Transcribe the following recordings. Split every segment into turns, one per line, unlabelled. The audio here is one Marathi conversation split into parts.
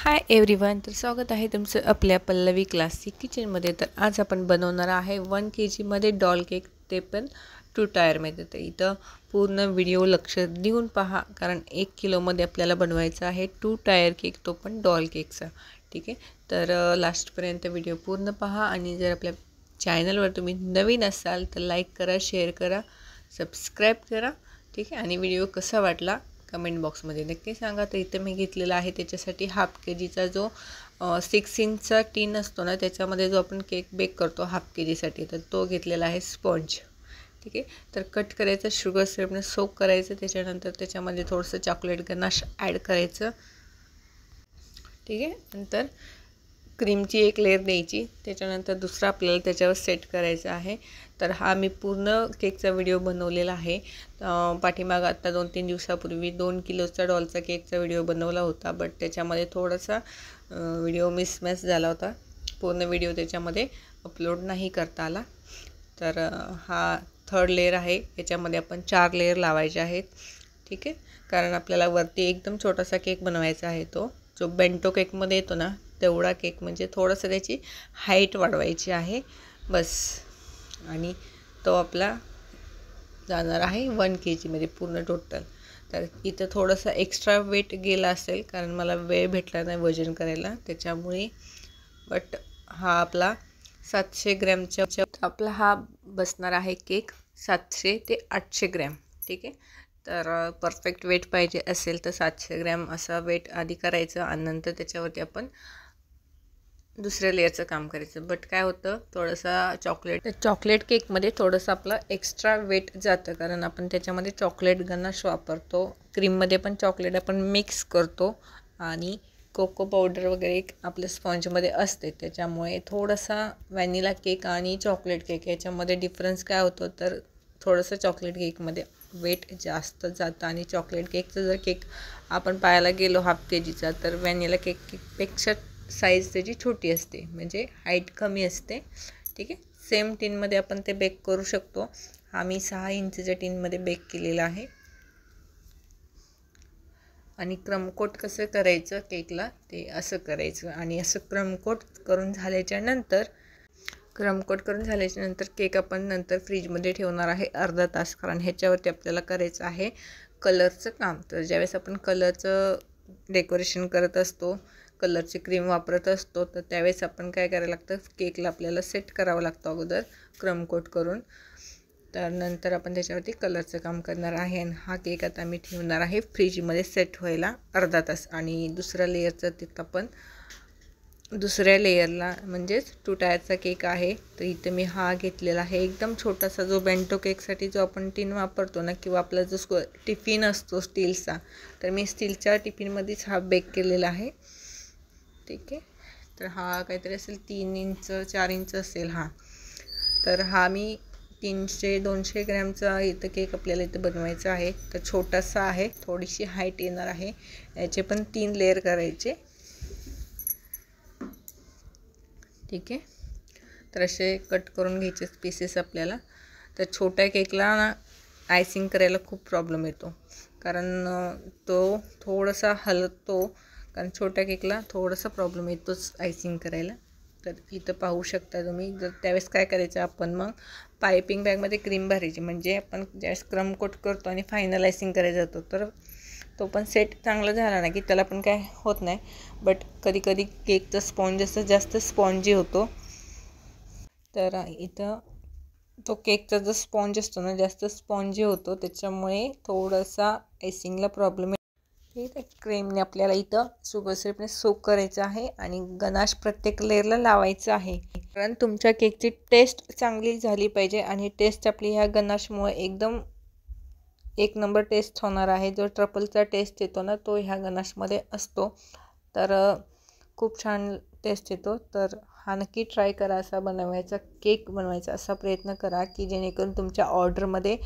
हाय एव्हरीवन, तर स्वागत आहे तुमचं आपल्या पल्लवी क्लासिक किचनमध्ये। तर आज आपण बनवणार आहे 1 kg डॉल केक, ते पण 2 टायरमध्ये। तर इथं पूर्ण व्हिडिओ लक्ष देऊन पहा, कारण 1 किलोमध्ये आपल्याला बनवायचा आहे 2 टायर केक, तो पण डॉल केकचा। ठीक आहे, तर लास्टपर्यंत व्हिडिओ पूर्ण पहा। आणि जर आपल्या चॅनलवर तुम्ही नवीन असाल तर लाईक करा, शेअर करा, सबस्क्राईब करा। ठीक आहे, आणि व्हिडिओ कसा वाटला कमेंट बॉक्समध्ये नक्की सांगा। तर इथे मी घेतलेला आहे त्याच्यासाठी हाफ kgचा जो 6 इंचचा टीन असतो ना, त्याच्यामध्ये जो आपण केक बेक करतो हाफ kgसाठी, तर तो घेतलेला आहे स्पॉन्ज। ठीक आहे, तर कट करायचं, शुगर सिरपने सोक करायचं, त्याच्यानंतर त्याच्यामध्ये थोडंसं चॉकलेट गनाश ॲड करायचं। ठीक आहे, नंतर क्रीमची एक लेयर द्यायची, त्याच्यानंतर दुसरा आपल्याला त्याच्यावर सेट करायचा आहे। तर हा मी पूर्ण केकचा व्हिडिओ बनवलेला आहे। पाठीमाग आता 2-3 दिवसापूर्वी 2 किलोचा डॉलचा केकचा व्हिडिओ बनवला होता, बट त्याच्यामध्ये थोडासा व्हिडिओ मिसमॅच झाला होता। पूर्ण व्हिडिओ त्याच्यामध्ये अपलोड नाही करता आला। तर हा 3rd लेयर आहे, याच्यामध्ये आपण 4 लेयर लावायचे आहेत। ठीक आहे, कारण आपल्याला वरती एकदम छोटासा केक बनवायचा आहे, तो जो बेंटो केकमध्ये येतो ना तेवढा केक, म्हणजे थोडंसं त्याची हाईट वाढवायची आहे बस। आणि तो आपला जाणार आहे 1 kgमध्ये पूर्ण टोटल। तर इथं थोडंसं एक्स्ट्रा वेट गेला असेल, कारण मला वेळ भेटला नाही वजन करायला त्याच्यामुळे। बट हा आपला 700 ग्रॅमचा आपला हा बसणार आहे केक, 700 ते 800 ग्रॅम। ठीक आहे, तर परफेक्ट वेट पाहिजे असेल तर 700 ग्रॅम असा वेट आधी करायचं, आणि नंतर त्याच्यावरती आपण दुसऱ्या लेयरचं काम करायचं। बट काय होतं, थोडंसा चॉकलेट केकमध्ये थोडंसं आपलं एक्स्ट्रा वेट जातं, कारण आपण त्याच्यामध्ये चॉकलेट गनाश वापरतो, क्रीममध्ये पण चॉकलेट आपण मिक्स करतो, आणि कोको पावडर वगैरे आपल्या स्पॉन्जमध्ये असते। त्याच्यामुळे थोडासा व्हॅनिला केक आणि चॉकलेट केक याच्यामध्ये डिफरन्स काय होतो, तर थोडंसं चॉकलेट केकमध्ये वेट जास्त जातं, आणि चॉकलेट केकचं जर केक आपण पाहायला गेलो हाफ kgचा, तर व्हॅनिला केकपेक्षा साईज त्याची छोटी असते, म्हणजे हाईट कमी असते। ठीक आहे, सेम टीनमध्ये आपण ते बेक करू शकतो। हा मी 6 इंचच्या टीनमध्ये बेक केलेला आहे। आणि क्रमकोट कसं करायचं केकला, ते असं करायचं, आणि असं क्रमकोट करून झाल्याच्या नंतर केक आपण नंतर फ्रीजमध्ये ठेवणार आहे अर्धा तास, कारण ह्याच्यावरती आपल्याला करायचं आहे कलरचं काम। तर ज्यावेळेस आपण कलरचं डेकोरेशन करत असतो, कलरची क्रीम वापरत असतो, तर त्यावेळेस आपण काय करायला लागतं, केकला आपल्याला सेट करावं लागतं अगोदर क्रमकोट करून। तर नंतर आपण त्याच्यावरती कलरचं काम करणार आहे। आणि हा केक आता मी ठेवणार आहे फ्रीजमध्ये सेट व्हायला अर्धा तास। आणि दुसऱ्या लेयरचं तिथं आपण दुसऱ्या लेयरला, म्हणजेच 2 टायरचा केक आहे, तर इथं मी हा घेतलेला आहे एकदम छोटासा, जो बेंटो केकसाठी जो आपण टीन वापरतो ना, किंवा आपला जो टिफिन असतो स्टीलचा, तर मी स्टीलच्या टिफिनमध्येच हा बेक केलेला आहे। ठीक आहे, तर हा काहीतरी असेल 3 इंच 4 इंच असेल हा। तर हा मी 300-200 ग्रॅमचा इथं केक आपल्याला इथं बनवायचा आहे, तर छोटासा आहे, थोडीशी हाईट येणार आहे। याचे पण 3 लेयर करायचे। ठीक आहे, तर असे कट करून घ्यायचे पीसेस आपल्याला। तर छोट्या केकला ना आयसिंग करायला खूप प्रॉब्लेम येतो, कारण तो थोडासा हलतो, कारण छोट्या केकला थोडासा प्रॉब्लेम येतोच आयसिंग करायला। तर इथं पाहू शकता तुम्ही। जर त्यावेळेस काय करायचं, आपण मग पायपिंग बॅगमध्ये क्रीम भरायची, म्हणजे आपण ज्यावेळेस क्रमकोट करतो आणि फायनल आयसिंग करायला जातो, तर तो पण सेट चांगला झाला ना की त्याला पण काय होत नाही। बट कधी केकचा स्पॉन्ज असं जास्त स्पॉन्जी होतो, तर इथं तो केकचा जो स्पॉन्ज असतो ना जास्त स्पॉन्जी होतो, त्याच्यामुळे थोडासा आयसिंगला प्रॉब्लेम येतो। ठीक आहे, क्रीमने आपल्याला इथं शुगर सिरपने सोक करायचं आहे, आणि गनाश प्रत्येक लेअरला लावायचं आहे, कारण तुमच्या केकची टेस्ट चांगली झाली पाहिजे। आणि टेस्ट आपली ह्या गनाशमुळे एकदम 1 नंबर टेस्ट होणार आहे। जो ट्रफलचा टेस्ट येतो ना, तो ह्या गनाशमध्ये असतो, तर खूप छान टेस्ट येतो। तर हा नक्की ट्राय करा, असा बनवायचा केक बनवायचा असा प्रयत्न करा, की जेणेकरून तुमच्या ऑर्डरमध्ये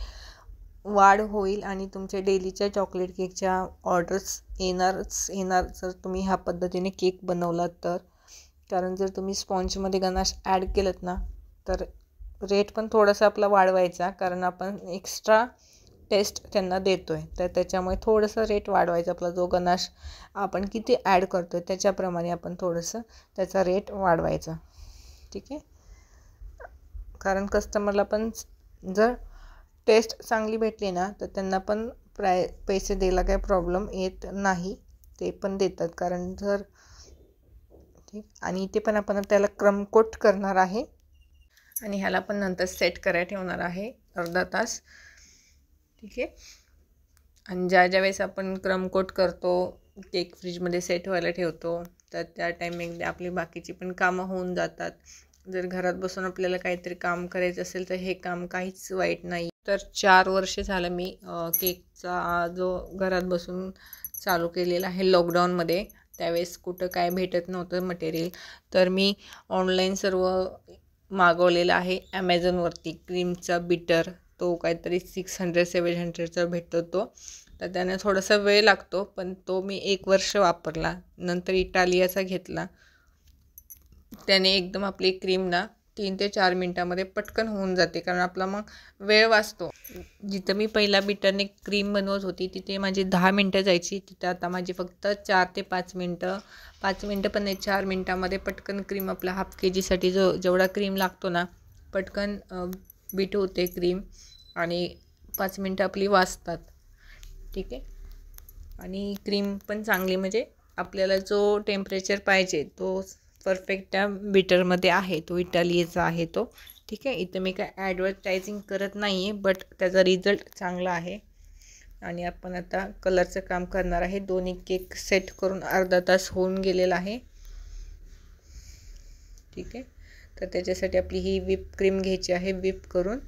वाढ होईल, आणि तुमच्या डेलीच्या चॉकलेट केकच्या ऑर्डर्स येणार जर तुम्ही ह्या पद्धतीने केक बनवलात तर। कारण जर तुम्ही स्पॉन्जमध्ये गनाश ॲड केलं ना, तर रेट पण थोडासा आपला वाढवायचा, कारण आपण एक्स्ट्रा टेस्ट त्यांना देतो आहे. तर त्याच्यामुळे थोडंसं रेट वाढवायचा. आपला जो गनाश आपण किती ॲड करतो आहे त्याच्याप्रमाणे आपण थोडंसं त्याचा रेट वाढवायचा. ठीक आहे. कारण कस्टमरला पण जर टेस्ट चांगली भेटली ना तर त्यांना पण पैसे द्यायला काही प्रॉब्लेम येत नाही, ते पण देतात. कारण जर ठीक. आणि इथे पण आपण त्याला क्रम कोट करणार आहे आणि ह्याला पण नंतर सेट करायला ठेवणार आहे अर्धा तास. ठीक आहे. आणि ज्या वेळेस आपण क्रम कोट करतो, केक फ्रीजमध्ये सेट व्हायला ठेवतो, तर त्या टायमिंगमध्ये आपली बाकीची पण कामं होऊन जातात. जर घरात बसून आपल्याला काहीतरी काम करायचं असेल तर हे काम काहीच वाईट नाही. तर 4 वर्ष झालं मी केकचा जो घरात बसून चालू केलेला आहे लॉकडाऊनमध्ये. त्यावेळेस कुठं काय भेटत नव्हतं मटेरियल, तर मी ऑनलाईन सर्व मागवलेलं आहे ॲमेझॉनवरती. क्रीमचा बीटर तो काहीतरी 600-700चा भेटतो तो. तर त्याने थोडासा वेळ लागतो, पण तो मी 1 वर्ष वापरला. नंतर इटालियाचा घेतला. त्याने एकदम आपली क्रीम ना 3 ते 4 मिनटामध्ये पटकन होऊन जाते, कारण आपला मग वेळ वाचतो. जिथं मी पहिला बीटरने क्रीम बनवत होती तिथे माझी 10 मिनटं जायची, तिथं आता माझी फक्त 4 ते 5 मिनटं, 5 मिनटं पण नाही, 4 मिनटामध्ये पटकन क्रीम आपला हाफ KGसाठी जेवढा क्रीम लागतो ना पटकन बीट होते क्रीम आणि 5 मिनटं आपली वाचतात. ठीक आहे. आणि क्रीम पण चांगली, म्हणजे आपल्याला जो टेम्परेचर पाहिजे तो परफेक्ट त्या बीटरमध्ये आहे. तो इटालियाचा आहे तो. ठीक आहे. इथं मी काय ॲडव्हर्टायझिंग करत नाही आहे, बट त्याचा रिझल्ट चांगला आहे. आणि आपण आता कलरचं काम करणार आहे. दोन्ही केक सेट करून अर्धा तास होऊन गेलेला आहे. ठीक आहे. तर त्याच्यासाठी आपली ही व्हिप क्रीम घ्यायची आहे व्हिप करून.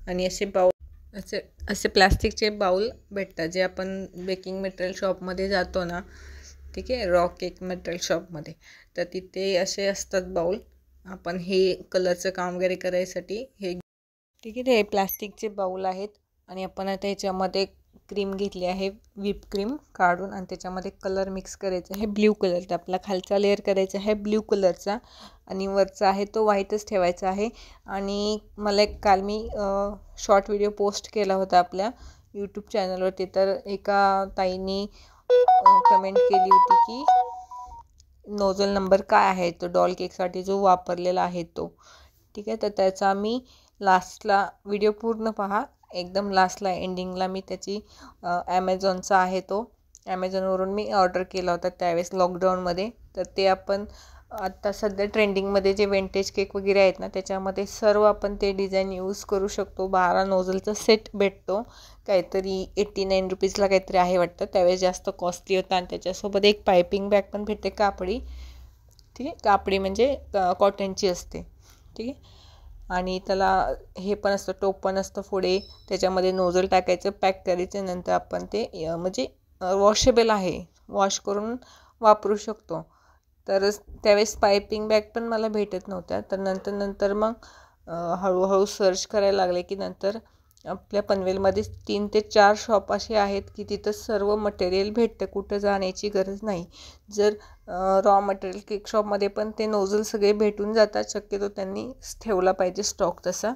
आणि असे प्लास्टिकचे बाउल भेटतात जे आपण बेकिंग मटेरियल शॉपमध्ये जातो ना. ठीक आहे. रॉ केक मटेरियल शॉपमध्ये, तर तिथे असे असतात बाउल. आपण हे कलरचं काम वगैरे करायसाठी हे. ठीक आहे. ते प्लास्टिकचे बाउल आहेत. आणि आपण आता ह्याच्यामध्ये क्रीम घेतली आहे व्हिप क्रीम काढून, आणि त्याच्यामध्ये कलर मिक्स करायचा आहे ब्ल्यू कलर. तर आपला खालचा लेअर करायचा आहे ब्ल्यू कलरचा आणि वरचा आहे तो व्हाईटच ठेवायचा आहे. आणि मला काल मी शॉर्ट व्हिडिओ पोस्ट केला होता आपल्या यूट्यूब चॅनलवरती. तर एका ताईंनी कमेंट केली होती की नोझल नंबर काय आहे तो डॉल केकसाठी जो वापरलेला आहे तो. ठीक आहे. तर त्याचा मी लास्टला व्हिडिओ पूर्ण पहा, एकदम लास्टला एंडिंगला मी त्याची ॲमेझॉनचा आहे तो, ॲमेझॉनवरून मी ऑर्डर केला होता त्यावेळेस लॉकडाऊनमध्ये. तर ते आपण आत्ता सध्या ट्रेंडिंगमध्ये जे विंटेज केक वगैरे आहेत ना त्याच्यामध्ये सर्व आपण ते डिझाईन यूज करू शकतो. 12 नोझलचा सेट भेटतो, काहीतरी 89 रुपीजला काहीतरी आहे वाटतं. त्यावेळेस जास्त कॉस्टली होता. आणि त्याच्यासोबत एक पायपिंग बॅग पण भेटते कापडी. ठीक आहे. कापडी म्हणजे कॉटनची असते. ठीक आहे. आणि त्याला हे पण असतं, टोप पण असतं पुढे. त्याच्यामध्ये नोझल टाकायचं, पॅक करायचं, नंतर आपण ते म्हणजे वॉशेबल आहे, वॉश करून वापरू शकतो. तर त्यावेळेस पायपिंग बॅग पण मला भेटत नव्हत्या. तर नंतर मग हळूहळू सर्च करायला लागले की नंतर आपल्या पनवेलमध्ये 3 ते 4 शॉप असे आहेत की तिथं सर्व मटेरियल भेटतं, कुठं जाण्याची गरज नाही. जर रॉ मटेरियल केक शॉपमध्ये पण ते नोझल सगळे भेटून जातात. शक्यतो त्यांनी ठेवला पाहिजे स्टॉक तसा.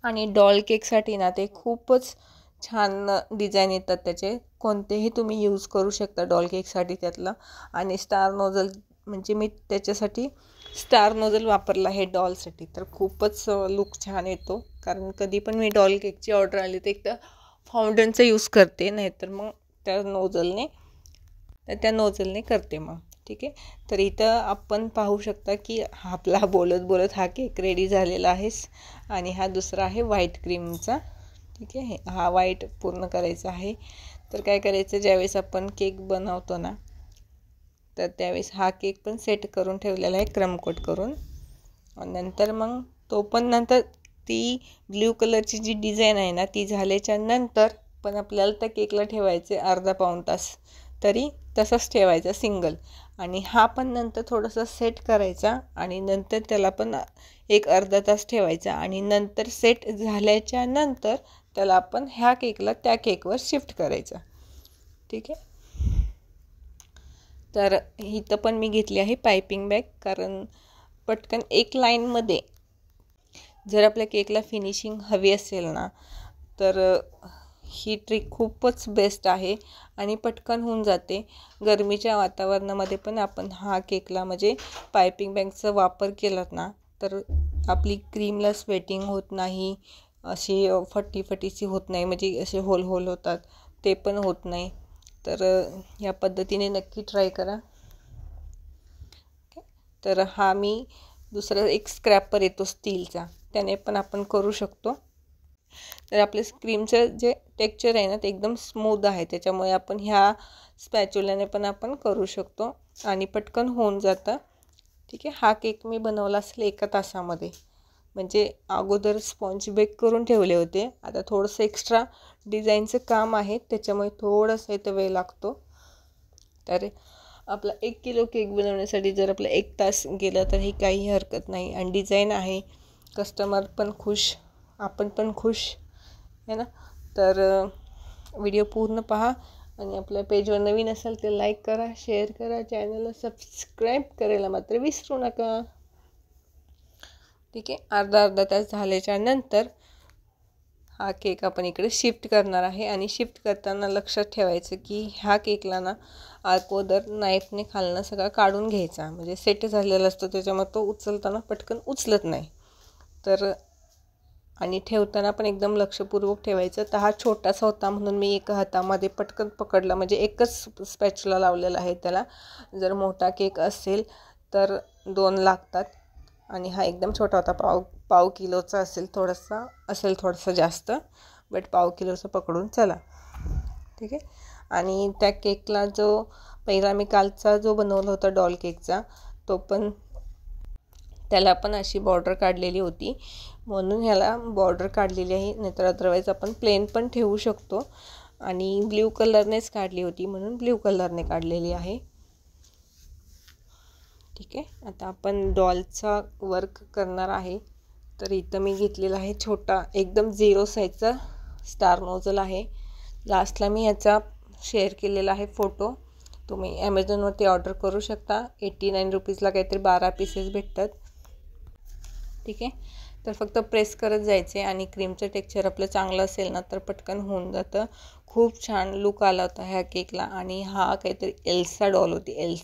आणि डॉल केकसाठी ना ते खूपच छान डिझाईन येतात त्याचे, कोणतेही तुम्ही यूज करू शकता डॉल केकसाठी त्यातला. आणि स्टार नोझल म्हणजे मी त्याच्यासाठी स्टार नोझल वापरला आहे डॉलसाठी. तर खूपच लुक छान येतो. कारण कधी पण मी डॉल केकची ऑर्डर आली तर एकदा फाउंडनचं यूज करते, नाहीतर मग त्या नोझलने करते मग. ठीक आहे. तर इथं आपण पाहू शकता की आपला बोलत बोलत हा केक रेडी झालेला आहे. आणि हा दुसरा आहे व्हाईट क्रीमचा. ठीक आहे. हा व्हाईट पूर्ण करायचा आहे. तर काय करायचं, ज्यावेळेस आपण केक बनवतो ना तर त्यावेळेस हा केक पण सेट करून ठेवलेला आहे क्रमकोट करून. नंतर मग तो पण नंतर ती ब्ल्यू कलरची जी डिझाईन आहे ना ती झाल्याच्या नंतर पण आपल्याला त्या केकला ठेवायचे अर्धा पाऊण तास तरी तसंच ठेवायचा सिंगल. आणि हा पण नंतर थोडंसं सेट करायचा आणि नंतर त्याला पण एक अर्धा तास ठेवायचा. आणि नंतर सेट झाल्याच्या नंतर त्याला आपण ह्या केकला त्या केकवर शिफ्ट करायचा. ठीक आहे. तर इथं पण मी घेतली आहे पायपिंग बॅग, कारण पटकन एक लाईनमध्ये जर आपल्या केकला फिनिशिंग हवी असेल ना तर ही ट्रिक खूपच बेस्ट आहे आणि पटकन होऊन जाते. गरमीच्या वातावरणामध्ये पण आपण हा केकला म्हणजे पायपिंग बॅगचा वापर केलात ना तर आपली क्रीमला स्वेटिंग होत नाही, अशी फटीफटीची होत नाही, म्हणजे असे होल होल होतात ते पण होत नाही. तर या पद्धतीने नक्की ट्राय करा. तर हा मी दुसरा एक स्क्रॅपर येतो स्टीलचा, त्याने पण आपण करू शकतो. तर आपले क्रीमचं जे टेक्स्चर आहे ना ते एकदम स्मूथ आहे, त्याच्यामुळे आपण ह्या स्पॅच्युलाने पण आपण करू शकतो आणि पटकन होऊन जातं. ठीक आहे. हा केक मी बनवला असेल 1 तासामध्ये, म्हणजे अगोदर स्पॉन्ज बेक करून ठेवले होते. आता थोडंसं एक्स्ट्रा डिझाईनचं काम आहे, त्याच्यामुळे थोडंसं इथं वेळ लागतो. तर आपला 1 किलो केक बनवण्यासाठी जर आपला 1 तास गेला तर ही काही हरकत नाही. आणि डिझाईन आहे, कस्टमर पण खुश, आपण पण खुश आहे ना. तर व्हिडिओ पूर्ण पहा आणि आपल्या पेजवर नवीन असाल तर लाईक करा, शेअर करा, चॅनलला सबस्क्राईब करायला मात्र विसरू नका. ठीक आहे. अर्धा तास झाल्याच्या नंतर हा केक आपण इकडे शिफ्ट करणार आहे आणि शिफ्ट करताना लक्षात ठेवायचं की ह्या केकला ना अगोदर नाईफने खालनं सगळा काढून घ्यायचा, म्हणजे सेट झालेला असतो, त्याच्यामुळे तो उचलताना पटकन उचलत नाही. तर आणि ठेवताना पण एकदम लक्षपूर्वक ठेवायचं. तर हा छोटासा होता म्हणून मी एका हातामध्ये पटकन पकडला, म्हणजे एकच स्पॅच्युला लावलेला आहे त्याला. जर मोठा केक असेल तर 2 लागतात आणि हा एकदम छोटा होता, पाव किलोचा असेल, थोडासा जास्त, बट पाव किलोचा पकडून चला. ठीक आहे. आणि त्या केकला जो पहिला मी कालचा जो बनवला होता डॉल केकचा, तो पण त्याला पण अशी बॉर्डर काढलेली होती, म्हणून ह्याला बॉर्डर काढलेली आहे. नाहीतर अदरवाईज आपण प्लेन पण ठेवू शकतो. आणि ब्ल्यू कलरनेच काढली होती म्हणून ब्ल्यू कलरने काढलेली आहे. ठीक आहे. आता आपण डॉलचा वर्क करणार आहे. तर इथं मी घेतलेला आहे छोटा एकदम 0 साईजचा स्टार नोझल आहे. लास्टला मी ह्याचा शेअर केलेला आहे फोटो, तुम्ही ॲमेझॉनवरती ऑर्डर करू शकता. 89 रुपीजला काहीतरी 12 पीसेस भेटतात. ठीक आहे. तर फक्त प्रेस करत जायचे आणि क्रीमचं टेक्स्चर आपलं चांगलं असेल ना तर पटकन होऊन जातं. खूप छान लुक आला होता ह्या केकला. आणि हा काहीतरी एल्सा डॉल होती,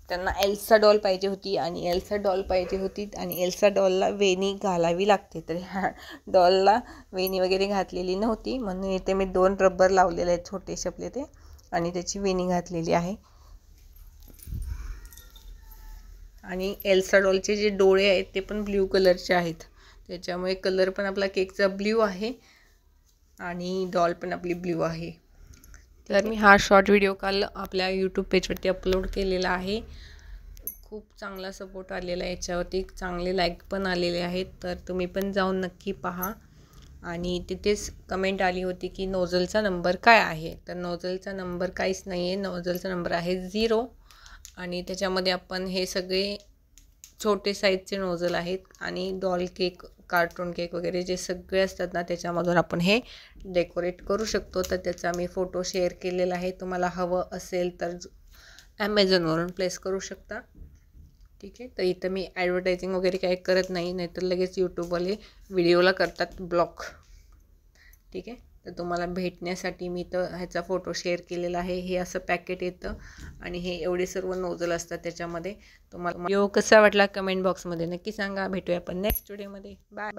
त्यांना एल्सा डॉल पाहिजे होती आणि एल्सा डॉलला वेणी घालावी लागते. तर ह्या डॉलला वेणी वगैरे घातलेली नव्हती, म्हणून इथे मी 2 रबर लावलेले आहेत छोटेसे आपले ते, आणि त्याची वेणी घातलेली आहे. आणि एल्सा डॉलचे जे डोळे आहेत ते पण ब्ल्यू कलरचे आहेत, त्याच्यामुळे कलर पण आपला केकचा ब्ल्यू आहे आणि डॉल पण आपली ब्ल्यू आहे. तर मी हा शॉर्ट व्हिडिओ काल आपल्या यूट्यूब पेजवरती अपलोड केलेला आहे. खूप चांगला सपोर्ट आलेला आहे याच्यावरती, चांगले लाईक पण आलेले आहेत. तर तुम्ही पण जाऊन नक्की पहा. आणि तिथेच कमेंट आली होती की नोझलचा नंबर काय आहे. तर नोझलचा नंबर काहीच नाही आहे, नोझलचा नंबर आहे 0. आणि त्याच्यामध्ये आपण हे सगळे छोटे साईजचे नोझल आहेत आणि डॉल केक, कार्टून केक वगैरे जे सगळे असतात ना त्याच्यामधून आपण हे डेकोरेट करू शकतो. तर त्याचा मी फोटो शेअर केलेला आहे, तुम्हाला हवं असेल तर ॲमेझॉनवरून प्लेस करू शकता. ठीक आहे. तर इथं मी ॲडव्हर्टायझिंग वगैरे काही करत नाही, नाहीतर लगेच यूट्यूबवाले व्हिडिओला करतात ब्लॉक. ठीक आहे. तर तुम्हाला भेटण्यासाठी मी तर ह्याचा फोटो शेअर केलेला आहे. हे असं पॅकेट येतं आणि हे एवढे सर्व नोझल असतात त्याच्यामध्ये. तुम्हाला व्हिडिओ कसा वाटला कमेंट बॉक्समध्ये नक्की सांगा. भेटूया आपण नेक्स्ट व्हिडिओमध्ये. बाय.